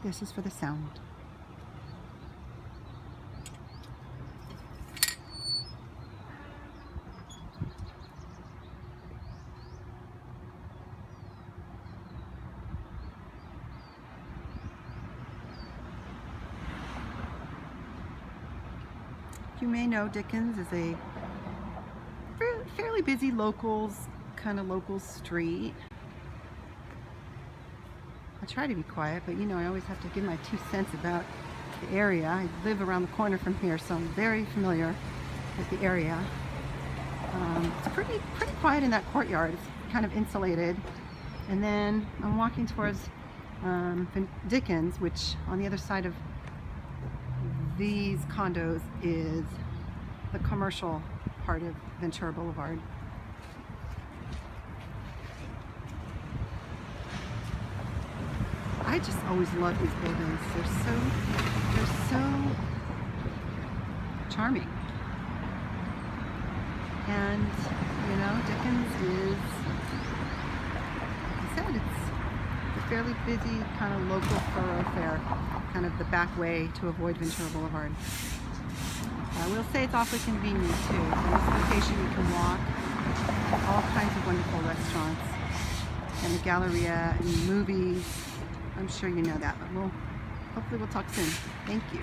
This is for the sound. You may know Dickens is a fairly busy local street. I try to be quiet, but you know, I always have to give my 2 cents about the area. I live around the corner from here, so I'm very familiar with the area. It's pretty quiet in that courtyard. It's kind of insulated. And then I'm walking towards Dickens, which on the other side of these condos is the commercial part of Ventura Boulevard. I just always love these buildings. They're so charming. And you know, Dickens is, like I said, it's a fairly busy kind of local thoroughfare, kind of the back way to avoid Ventura Boulevard. I will say it's awfully convenient too. In this location you can walk all kinds of wonderful restaurants and the Galleria and movies. I'm sure you know that, but hopefully we'll talk soon. Thank you.